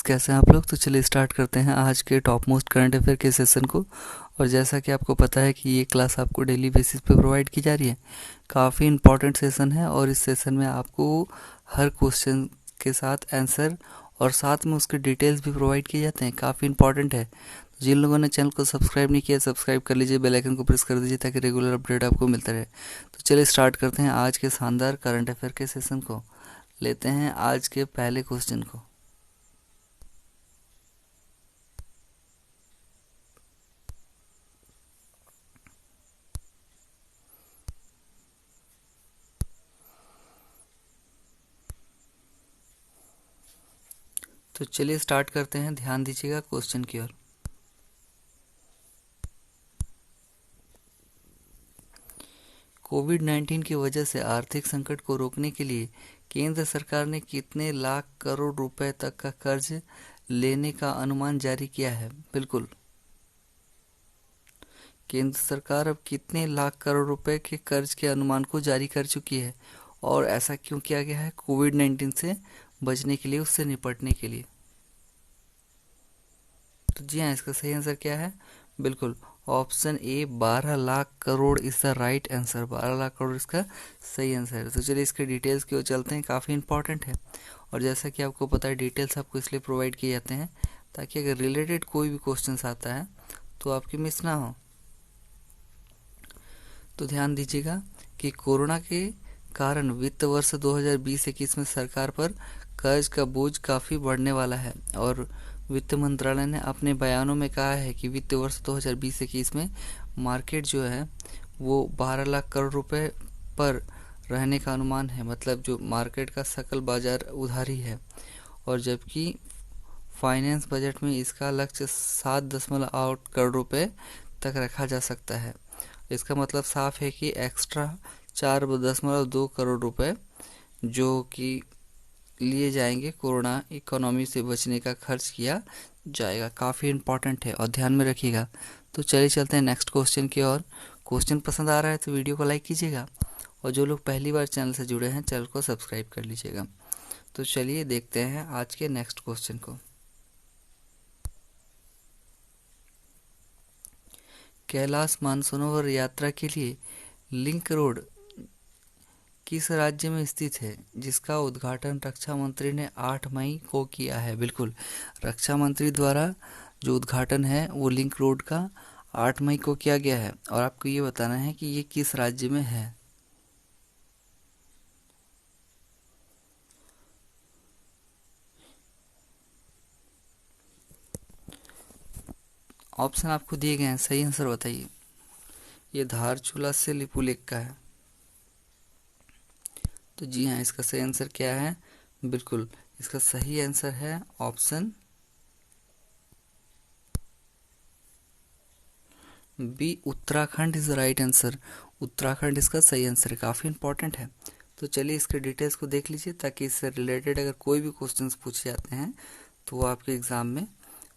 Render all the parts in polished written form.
कैसे हैं आप लोग। तो चलिए स्टार्ट करते हैं आज के टॉप मोस्ट करंट अफेयर के सेशन को। और जैसा कि आपको पता है कि ये क्लास आपको डेली बेसिस पे प्रोवाइड की जा रही है। काफ़ी इंपॉर्टेंट सेशन है और इस सेशन में आपको हर क्वेश्चन के साथ आंसर और साथ में उसके डिटेल्स भी प्रोवाइड किए जाते हैं। काफ़ी इंपॉर्टेंट है। तो जिन लोगों ने चैनल को सब्सक्राइब नहीं किया सब्सक्राइब कर लीजिए, बेल आइकन को प्रेस कर दीजिए ताकि रेगुलर अपडेट आपको मिलता रहे। तो चलिए स्टार्ट करते हैं आज के शानदार करंट अफेयर के सेशन को। लेते हैं आज के पहले क्वेश्चन को। तो चलिए स्टार्ट करते हैं, ध्यान दीजिएगा क्वेश्चन की ओर। कोविड-19 की वजह से आर्थिक संकट को रोकने के लिए केंद्र सरकार ने कितने लाख करोड़ रुपए तक का कर्ज लेने का अनुमान जारी किया है। बिल्कुल, केंद्र सरकार अब कितने लाख करोड़ रुपए के कर्ज के अनुमान को जारी कर चुकी है। और ऐसा क्यों किया गया है? कोविड-19 से बचने के लिए, उससे निपटने के लिए। तो जी हाँ, इसका सही आंसर क्या है? बिल्कुल, option A 12 lakh crore is the right answer. 12 lakh crore इसका सही आंसर है। तो चलिए इसके डिटेल्स की ओर चलते हैं, काफ़ी इंपॉर्टेंट है। और जैसा कि आपको पता है, डिटेल्स आपको इसलिए प्रोवाइड किए जाते हैं ताकि अगर रिलेटेड कोई भी क्वेश्चन आता है तो आपकी मिस ना हो। तो ध्यान दीजिएगा कि कोरोना के कारण वित्त वर्ष 2020-21 में सरकार पर कर्ज का बोझ काफ़ी बढ़ने वाला है। और वित्त मंत्रालय ने अपने बयानों में कहा है कि वित्त वर्ष 2020-21 में मार्केट जो है वो 12 लाख करोड़ रुपए पर रहने का अनुमान है। मतलब जो मार्केट का सकल बाजार उधारी है। और जबकि फाइनेंस बजट में इसका लक्ष्य 7.8 करोड़ रुपए तक रखा जा सकता है। इसका मतलब साफ है कि एक्स्ट्रा 4.2 करोड़ रुपए जो कि लिए जाएंगे, कोरोना इकोनॉमी से बचने का खर्च किया जाएगा। काफ़ी इंपॉर्टेंट है और ध्यान में रखिएगा। तो चलिए चलते हैं नेक्स्ट क्वेश्चन की ओर। क्वेश्चन पसंद आ रहा है तो वीडियो को लाइक कीजिएगा और जो लोग पहली बार चैनल से जुड़े हैं चैनल को सब्सक्राइब कर लीजिएगा। तो चलिए देखते हैं आज के नेक्स्ट क्वेश्चन को। कैलाश मानसरोवर यात्रा के लिए लिंक रोड किस राज्य में स्थित है, जिसका उद्घाटन रक्षा मंत्री ने 8 मई को किया है। बिल्कुल, रक्षा मंत्री द्वारा जो उद्घाटन है वो लिंक रोड का 8 मई को किया गया है। और आपको ये बताना है कि ये किस राज्य में है। ऑप्शन आपको दिए गए हैं, सही आंसर बताइए। ये धारचूला से लिपुलेख का है। तो जी हाँ, इसका सही आंसर क्या है? बिल्कुल, इसका सही आंसर है option B, Uttarakhand is the right answer. Uttarakhand इसका सही आंसर है। काफ़ी इंपॉर्टेंट है। तो चलिए इसके डिटेल्स को देख लीजिए ताकि इससे रिलेटेड अगर कोई भी क्वेश्चंस पूछे जाते हैं तो वो आपके एग्जाम में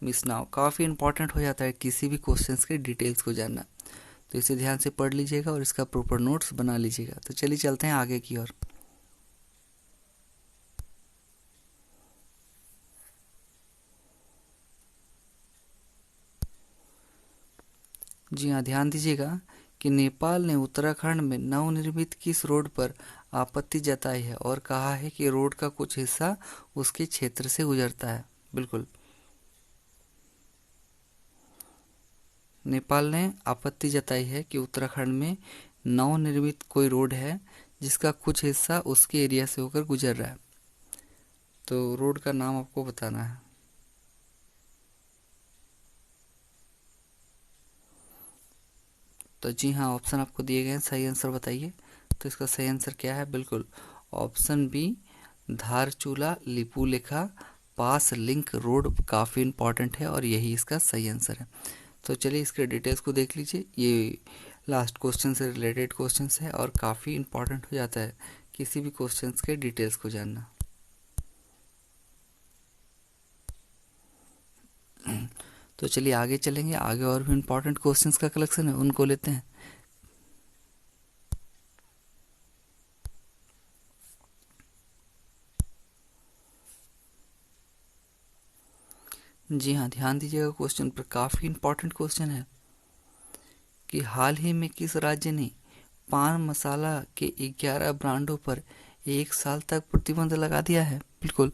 मिस ना हो। काफ़ी इंपॉर्टेंट हो जाता है किसी भी क्वेश्चंस के डिटेल्स को जानना। तो इसे ध्यान से पढ़ लीजिएगा और इसका प्रॉपर नोट्स बना लीजिएगा। तो चलिए चलते हैं आगे की ओर। जी हाँ, ध्यान दीजिएगा कि नेपाल ने उत्तराखंड में नवनिर्मित किस रोड पर आपत्ति जताई है और कहा है कि रोड का कुछ हिस्सा उसके क्षेत्र से गुजरता है। बिल्कुल, नेपाल ने आपत्ति जताई है कि उत्तराखंड में नवनिर्मित कोई रोड है जिसका कुछ हिस्सा उसके एरिया से होकर गुजर रहा है। तो रोड का नाम आपको बताना है। तो जी हाँ, ऑप्शन आपको दिए गए हैं, सही आंसर बताइए। तो इसका सही आंसर क्या है? बिल्कुल, ऑप्शन बी, धारचूला लिपुलेखा पास लिंक रोड। काफ़ी इंपॉर्टेंट है और यही इसका सही आंसर है। तो चलिए इसके डिटेल्स को देख लीजिए। ये लास्ट क्वेश्चन से रिलेटेड क्वेश्चन है और काफ़ी इंपॉर्टेंट हो जाता है किसी भी क्वेश्चन के डिटेल्स को जानना। तो चलिए आगे चलेंगे, आगे और भी इंपॉर्टेंट क्वेश्चंस का कलेक्शन है, उनको लेते हैं। जी हाँ, ध्यान दीजिएगा क्वेश्चन पर, काफी इंपॉर्टेंट क्वेश्चन है कि हाल ही में किस राज्य ने पान मसाला के 11 ब्रांडों पर 1 साल तक प्रतिबंध लगा दिया है। बिल्कुल,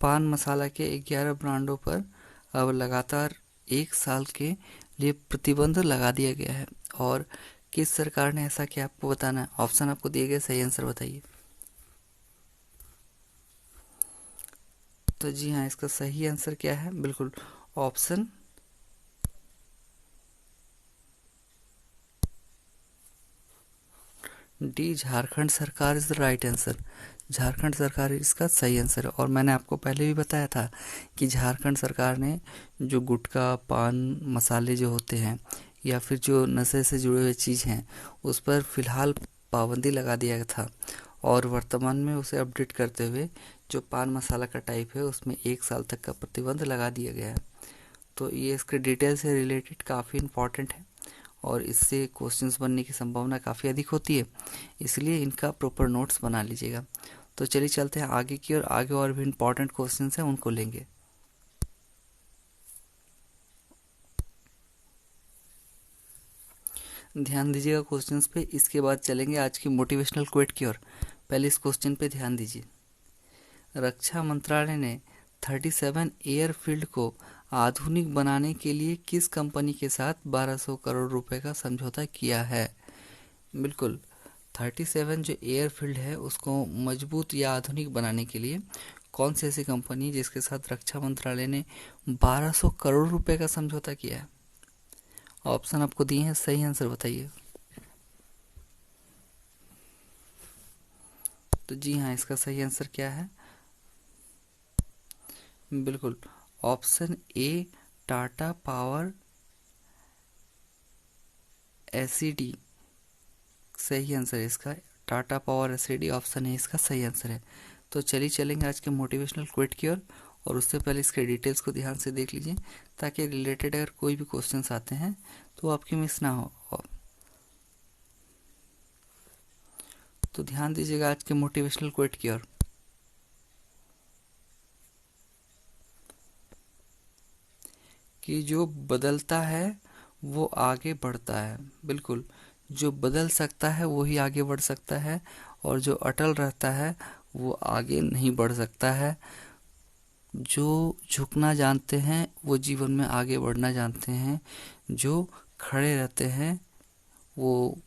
पान मसाला के 11 ब्रांडों पर अब लगातार 1 साल के लिए प्रतिबंध लगा दिया गया है। और किस सरकार ने ऐसा किया, आपको बताना है। ऑप्शन आपको दिए गए, सही आंसर बताइए। तो जी हाँ, इसका सही आंसर क्या है? बिल्कुल, ऑप्शन डी, झारखंड सरकार is the right answer. Jharkhand सरकार इसका सही आंसर है। और मैंने आपको पहले भी बताया था कि झारखंड सरकार ने जो गुटखा, पान मसाले जो होते हैं या फिर जो नशे से जुड़े हुए चीज़ हैं, उस पर फिलहाल पाबंदी लगा दिया था। और वर्तमान में उसे अपडेट करते हुए जो पान मसाला का टाइप है उसमें 1 साल तक का प्रतिबंध लगा दिया गया है। तो ये इसके डिटेल से रिलेटेड काफ़ी इम्पॉर्टेंट है और इससे क्वेश्चंस बनने की संभावना काफ़ी अधिक होती है, इसलिए इनका प्रॉपर नोट्स बना लीजिएगा। तो चलिए चलते हैं आगे की ओर। आगे और भी इम्पॉर्टेंट क्वेश्चंस हैं, उनको लेंगे। ध्यान दीजिएगा क्वेश्चंस पे, इसके बाद चलेंगे आज की मोटिवेशनल क्वेट की ओर। पहले इस क्वेश्चन पे ध्यान दीजिए। रक्षा मंत्रालय ने 37 एयरफील्ड को आधुनिक बनाने के लिए किस कंपनी के साथ 1200 करोड़ रुपए का समझौता किया है? बिल्कुल, 37 जो एयरफील्ड है उसको मजबूत या आधुनिक बनाने के लिए कौन सी ऐसी कंपनी जिसके साथ रक्षा मंत्रालय ने 1200 करोड़ रुपए का समझौता किया है? ऑप्शन आपको दिए हैं, सही आंसर बताइए। तो जी हाँ, इसका सही आंसर क्या है? बिल्कुल, option A, Tata power SED सही आंसर है इसका। टाटा पावर एसईडी ऑप्शन है इसका सही आंसर है। तो चलिए चलेंगे आज के मोटिवेशनल क्विट की ओर। और उससे पहले इसके डिटेल्स को ध्यान से देख लीजिए ताकि रिलेटेड अगर कोई भी क्वेश्चंस आते हैं तो आपकी मिस ना हो। तो ध्यान दीजिएगा आज के मोटिवेशनल क्विट की ओर। कि जो बदलता है वो आगे बढ़ता है। बिल्कुल, जो बदल सकता है वो ही आगे बढ़ सकता है और जो अटल रहता है वो आगे नहीं बढ़ सकता है। जो झुकना जानते हैं वो जीवन में आगे बढ़ना जानते हैं। जो खड़े रहते हैं वो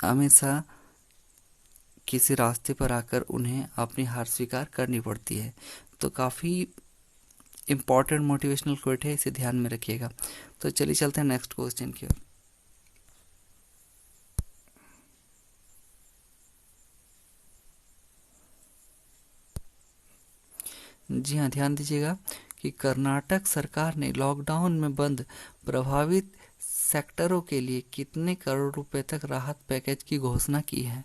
हमेशा किसी रास्ते पर आकर उन्हें अपनी हार स्वीकार करनी पड़ती है। तो काफ़ी इम्पॉर्टेंट मोटिवेशनल कोट है, इसे ध्यान में रखिएगा। तो चलिए चलते हैं नेक्स्ट क्वेश्चन की ओर। जी हाँ, ध्यान दीजिएगा कि कर्नाटक सरकार ने लॉकडाउन में बंद प्रभावित सेक्टरों के लिए कितने करोड़ रुपए तक राहत पैकेज की घोषणा की है?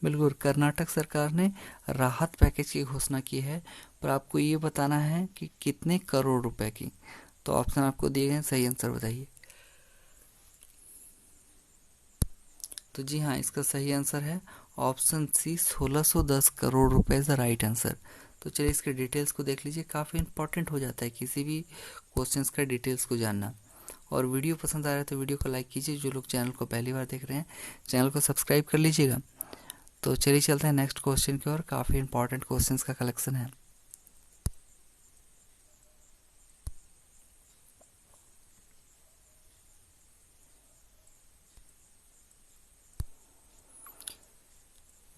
बिल्कुल, कर्नाटक सरकार ने राहत पैकेज की घोषणा की है, पर आपको ये बताना है कि कितने करोड़ रुपए की। तो ऑप्शन आपको दिए गए हैं, सही आंसर बताइए। तो जी हाँ, इसका सही आंसर है ऑप्शन सी, 1610 करोड़ रुपए इज द राइट आंसर। तो चलिए इसके डिटेल्स को देख लीजिए, काफ़ी इंपॉर्टेंट हो जाता है किसी भी क्वेश्चंस का डिटेल्स को जानना। और वीडियो पसंद आ रहा है तो वीडियो को लाइक कीजिए। जो लोग चैनल को पहली बार देख रहे हैं चैनल को सब्सक्राइब कर लीजिएगा। तो चलिए चलते हैं नेक्स्ट क्वेश्चन की ओर। काफ़ी इंपॉर्टेंट क्वेश्चंस का कलेक्शन है।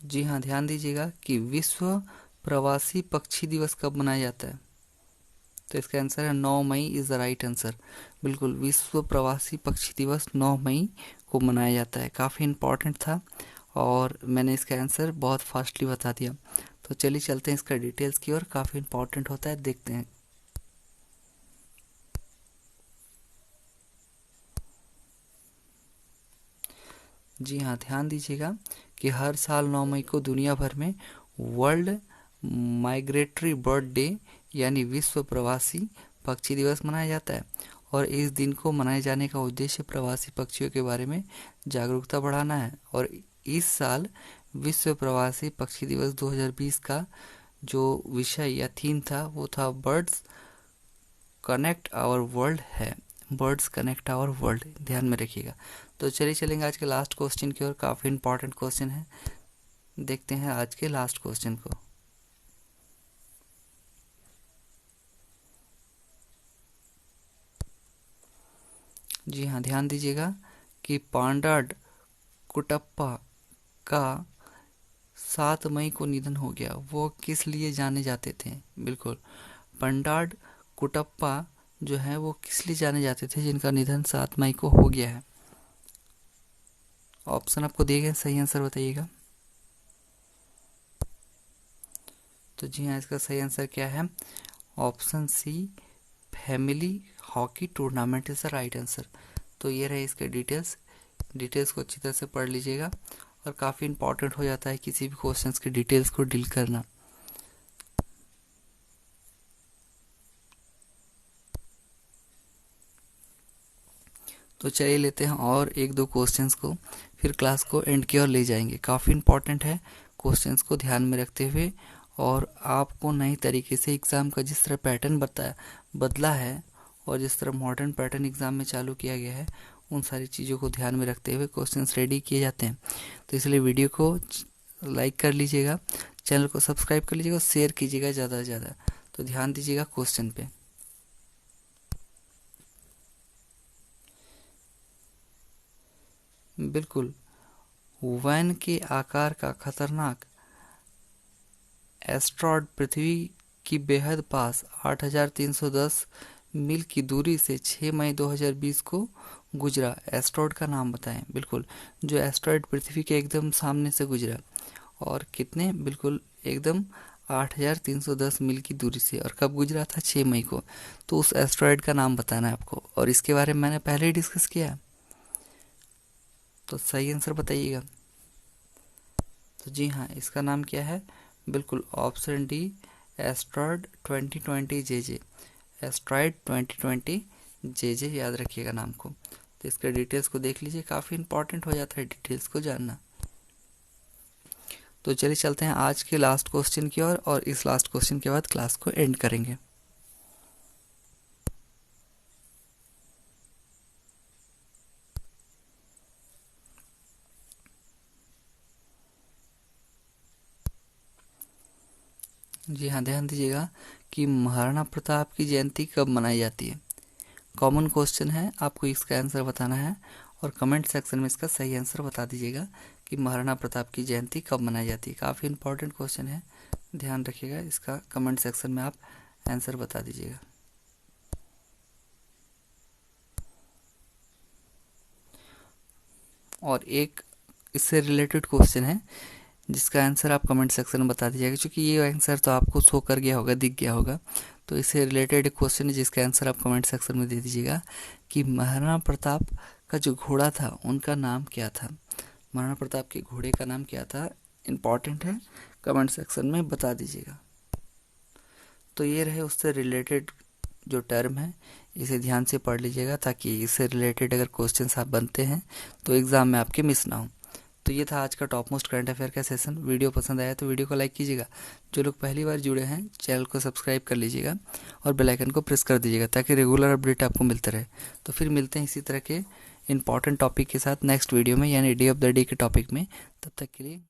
जी हाँ, ध्यान दीजिएगा कि विश्व प्रवासी पक्षी दिवस कब मनाया जाता है? तो इसका आंसर है 9 मई इज द राइट आंसर। बिल्कुल, विश्व प्रवासी पक्षी दिवस 9 मई को मनाया जाता है। काफ़ी इंपॉर्टेंट था और मैंने इसका आंसर बहुत फास्टली बता दिया। तो चलिए चलते हैं इसका डिटेल्स की ओर। काफ़ी इंपॉर्टेंट होता है, देखते हैं। जी हाँ, ध्यान दीजिएगा कि हर साल 9 मई को दुनिया भर में वर्ल्ड माइग्रेटरी बर्ड डे यानी विश्व प्रवासी पक्षी दिवस मनाया जाता है। और इस दिन को मनाए जाने का उद्देश्य प्रवासी पक्षियों के बारे में जागरूकता बढ़ाना है। और इस साल विश्व प्रवासी पक्षी दिवस 2020 का जो विषय या थीम था वो था बर्ड्स कनेक्ट आवर वर्ल्ड है। बर्ड्स कनेक्ट आवर वर्ल्ड, ध्यान में रखिएगा। तो चलिए चलेंगे आज के लास्ट क्वेश्चन की ओर। काफ़ी इंपॉर्टेंट क्वेश्चन है, देखते हैं आज के लास्ट क्वेश्चन को। जी हाँ, ध्यान दीजिएगा कि पांडाड कुटप्पा का 7 मई को निधन हो गया। वो किस लिए जाने जाते थे? बिल्कुल, पंडाड कुटप्पा जो है वो किस लिए जाने जाते थे जिनका निधन 7 मई को हो गया है? ऑप्शन आपको दिए गए, सही आंसर बताइएगा। तो जी हाँ, इसका सही आंसर क्या है? Option C, family hockey tournament is the right answer. तो ये रहे इसके डिटेल्स को अच्छी तरह से पढ़ लीजिएगा, और काफ़ी इंपॉर्टेंट हो जाता है किसी भी क्वेश्चंस की डिटेल्स को डील करना। तो चलिए लेते हैं और एक दो क्वेश्चंस को, फिर क्लास को एंड की ओर ले जाएंगे। काफ़ी इंपॉर्टेंट है, क्वेश्चंस को ध्यान में रखते हुए, और आपको नई तरीके से एग्ज़ाम का जिस तरह पैटर्न बदला है और जिस तरह मॉडर्न पैटर्न एग्ज़ाम में चालू किया गया है, उन सारी चीज़ों को ध्यान में रखते हुए क्वेश्चंस रेडी किए जाते हैं। तो इसलिए वीडियो को लाइक कर लीजिएगा, चैनल को सब्सक्राइब कर लीजिएगा, शेयर कीजिएगा ज़्यादा से ज़्यादा। तो ध्यान दीजिएगा क्वेश्चन पे। बिल्कुल, वैन के आकार का खतरनाक एस्ट्रॉयड पृथ्वी की बेहद पास 8310 मील की दूरी से 6 मई 2020 को गुजरा। एस्ट्रॉयड का नाम बताएं। बिल्कुल, जो एस्ट्रॉयड पृथ्वी के एकदम सामने से गुजरा, और कितने? बिल्कुल एकदम 8310 मील की दूरी से, और कब गुजरा था? 6 मई को। तो उस एस्ट्रॉयड का नाम बताना है आपको, और इसके बारे में मैंने पहले ही डिस्कस किया है। तो सही आंसर बताइएगा। तो जी हाँ, इसका नाम क्या है? बिल्कुल option D, asteroid 2020 JJ। Asteroid 2020 JJ, याद रखिएगा नाम को। तो इसके डिटेल्स को देख लीजिए, काफ़ी इंपॉर्टेंट हो जाता है डिटेल्स को जानना। तो चलिए चलते हैं आज के लास्ट क्वेश्चन की ओर, और इस लास्ट क्वेश्चन के बाद क्लास को एंड करेंगे। जी हाँ, ध्यान दीजिएगा कि महाराणा प्रताप की जयंती कब मनाई जाती है? कॉमन क्वेश्चन है, आपको इसका आंसर बताना है, और कमेंट सेक्शन में इसका सही आंसर बता दीजिएगा कि महाराणा प्रताप की जयंती कब मनाई जाती है। काफ़ी इंपॉर्टेंट क्वेश्चन है, ध्यान रखिएगा, इसका कमेंट सेक्शन में आप आंसर बता दीजिएगा। और एक इससे रिलेटेड क्वेश्चन है जिसका आंसर आप कमेंट सेक्शन में बता दीजिएगा, क्योंकि ये आंसर तो आपको शो कर गया होगा, दिख गया होगा। तो इससे रिलेटेड एक क्वेश्चन है जिसका आंसर आप कमेंट सेक्शन में दे दीजिएगा कि महाराणा प्रताप का जो घोड़ा था उनका नाम क्या था? महाराणा प्रताप के घोड़े का नाम क्या था? इंपॉर्टेंट है, कमेंट सेक्शन में बता दीजिएगा। तो ये रहे उससे रिलेटेड जो टर्म है, इसे ध्यान से पढ़ लीजिएगा, ताकि इससे रिलेटेड अगर क्वेश्चंस आप बनते हैं तो एग्ज़ाम में आपके मिस ना हो। तो ये था आज का टॉप मोस्ट करंट अफेयर का सेशन। वीडियो पसंद आया तो वीडियो को लाइक कीजिएगा। जो लोग पहली बार जुड़े हैं, चैनल को सब्सक्राइब कर लीजिएगा, और बेल आइकन को प्रेस कर दीजिएगा, ताकि रेगुलर अपडेट आपको मिलते रहे। तो फिर मिलते हैं इसी तरह के इंपॉर्टेंट टॉपिक के साथ नेक्स्ट वीडियो में, यानी डे ऑफ द डे के टॉपिक में। तब तक के लिए